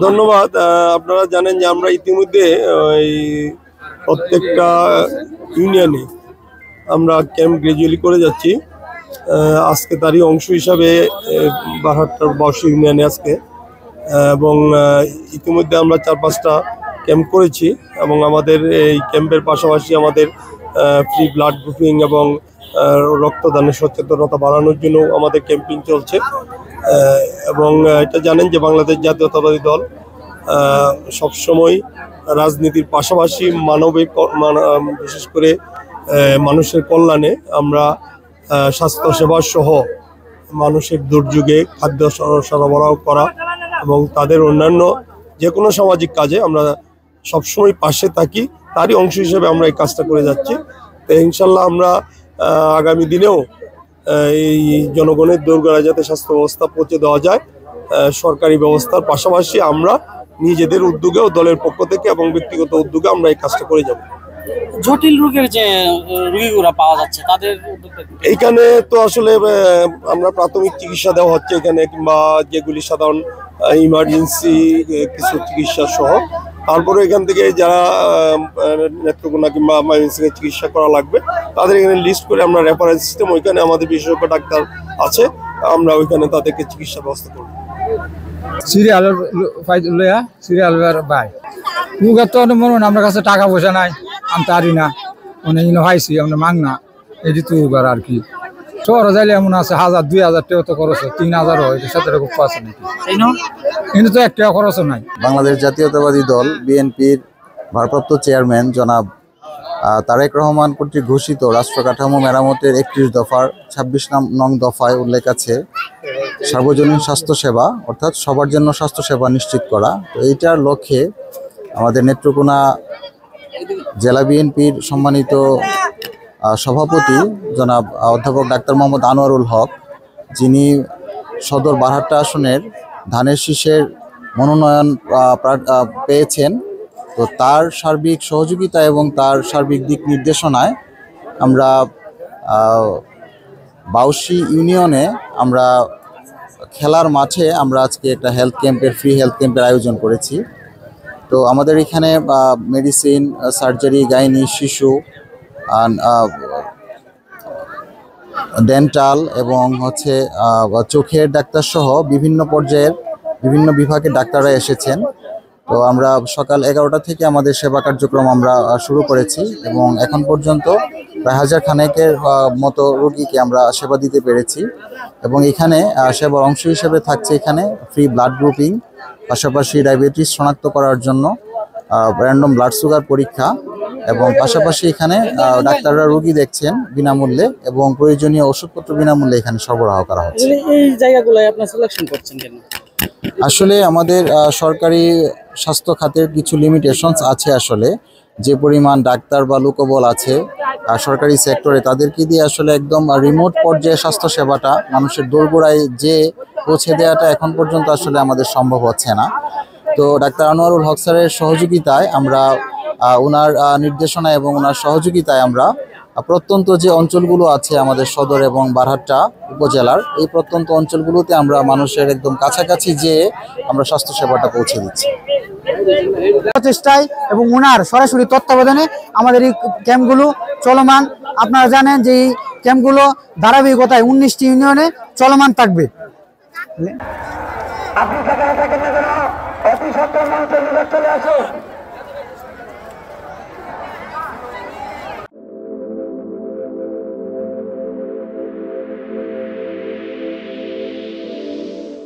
ধন্যবাদ। আপনারা জানেন যে আমরা ইতিমধ্যে ওই প্রত্যেকটা ইউনিয়নে আমরা ক্যাম্প গ্রাজুয়ালি করে যাচ্ছি। আজকে তারই অংশ হিসাবে বারহাট্টার বর্ষ ইউনিয়নে আজকে এবং ইতিমধ্যে আমরা 4-5টা ক্যাম্প করেছি এবং আমাদের এই ক্যাম্পের পাশাপাশি আমাদের ফ্রি ব্লাড গ্রুপিং এবং রক্তদানের সচেতনতা বাড়ানোর জন্য আমাদের ক্যাম্পিং চলছে। এবং এটা জানেন যে বাংলাদেশ জাতীয়তাবাদী দল সবসময় রাজনীতির পাশাপাশি মানবিক বিশেষ করে মানুষের কল্যাণে আমরা স্বাস্থ্যসেবা সহ মানুষের দুর্যোগে খাদ্য সরবরাহ করা এবং তাদের অন্যান্য যে কোনো সামাজিক কাজে আমরা সবসময় পাশে থাকি। তারই অংশ হিসেবে আমরা এই কাজটা করে যাচ্ছি। তো ইনশাল্লাহ আমরা আগামী দিনেও এই জনগণের দোরগোড়ায় যাতে স্বাস্থ্য ব্যবস্থা পৌঁছে দেওয়া যায়, সরকারি ব্যবস্থার পাশাপাশি আমরা নিজেদের উদ্যোগেও দলের পক্ষ থেকে এবং ব্যক্তিগত উদ্যোগে আমরা এই কাজটা করে যাব। জটিল রোগের যে রোগীগুলো পাওয়া যাচ্ছে তাদের এইখানে তো আসলে আমরা প্রাথমিক চিকিৎসা দেওয়া হচ্ছে এখানে, কিংবা যেগুলি সাধারণ ইমার্জেন্সি কিছু চিকিৎসা সহ। তারপরে এখান থেকে যারা নেত্রকোনা কিংবা ময়মনসিংহে চিকিৎসা করা লাগবে তাদের এখানে লিস্ট করে আমরা রেফারেন্স সিস্টেম, ওইখানে আমাদের বিশেষজ্ঞ ডাক্তার আছে, আমরা ওইখানে তাদেরকে চিকিৎসা ব্যবস্থা করব। আমার কাছে টাকা পয়সা নাই, আমি তারি না অনেক ভাইছি আমরা মাং না এটি তো আর কি শহরে যাইলে এমন আছে 1000-2000 টাকা তো খরচ, 3000 হয়, সাথে খুব আছে নাকি কিন্তু তো 1 টাকা খরচ নাই। বাংলাদেশ জাতীয়তাবাদী দল বিএনপির ভারপ্রাপ্ত চেয়ারম্যান জনাব তারেক রহমান কর্তৃক ঘোষিত রাষ্ট্র কাঠামো মেরামতের 31 দফার 26 নং দফায় উল্লেখ আছে সার্বজনীন স্বাস্থ্যসেবা, অর্থাৎ সবার জন্য স্বাস্থ্যসেবা নিশ্চিত করা। তো এইটার লক্ষ্যে আমাদের নেত্রকোনা জেলা বিএনপির সম্মানিত সভাপতি জনাব অধ্যাপক ডাক্তার মোহাম্মদ আনোয়ারুল হক, যিনি সদর বারহাট্টা আসনের ধানের শীষের মনোনয়ন পেয়েছেন, তো তার সার্বিক সহযোগিতা এবং তার সার্বিক দিক নির্দেশনায় আমরা বাউসি ইউনিয়নে আমরা খেলার মাঠে আমরা আজকে একটা ফ্রি হেলথ ক্যাম্পের আয়োজন করেছি। তো আমাদের এখানে মেডিসিন, সার্জারি, গাইনি, শিশু, ডেন্টাল এবং চোখের ডাক্তার সহ বিভিন্ন পর্যায়ের বিভিন্ন বিভাগের ডাক্তাররা এসেছেন। তো আমরা সকাল 11টা থেকে আমাদের সেবা কার্যক্রম আমরা শুরু করেছি এবং এখন পর্যন্ত প্রায় 1000 খানেকের মতো রোগীকে আমরা সেবা দিতে পেরেছি। এবং এখানে সেবার অংশ হিসেবে থাকছে এখানে ফ্রি ব্লাড গ্রুপিং, পাশাপাশি ডায়াবেটিস শনাক্ত করার জন্য র্যান্ডম ব্লাড সুগার পরীক্ষা, এবং পাশাপাশি এখানে ডাক্তাররা রোগী দেখছেন বিনামূল্যে এবং প্রয়োজনীয় ওষুধপত্র বিনামূল্যে এখানে সরবরাহ করা হচ্ছে। এই জায়গাগুলোয় আপনারা সিলেকশন করছেন কেন? আসলে আমাদের সরকারি স্বাস্থ্য খাতের কিছু লিমিটেশনস আছে। আসলে যে পরিমাণ ডাক্তার বা লোকবল আছে সরকারি সেক্টরে, তাদেরকে দিয়ে আসলে একদম রিমোট পর্যায়ে স্বাস্থ্য সেবাটা মানুষের দোরগোড়ায় যে পৌঁছে দেওয়াটা এখন পর্যন্ত আসলে আমাদের সম্ভব হচ্ছে না। তো ডাক্তার আনোয়ারুল হক স্যারের সহযোগিতায় আমরা ওনার নির্দেশনা এবং ওনার সহযোগিতায় আমরা প্রত্যন্ত যে অঞ্চলগুলো আছে আমাদের সদর এবং বারহাট্টা উপজেলার, এই প্রত্যন্ত অঞ্চলগুলোতে আমরা মানুষের একদম কাছাকাছি যেয়ে আমরা স্বাস্থ্যসেবাটা পৌঁছে দিচ্ছি। প্রচেষ্টায় এবং ওনার সরাসরি তত্ত্বাবধানে আমাদের এই ক্যাম্পগুলো চলমান। আপনারা জানেন যে এই ক্যাম্পগুলো ধারাবাহিকতায় 19টি ইউনিয়নে চলমান থাকবে। আপনি সেখানে থাকেন না কেন, অতি সত্তর মানুষের চলে আসুন।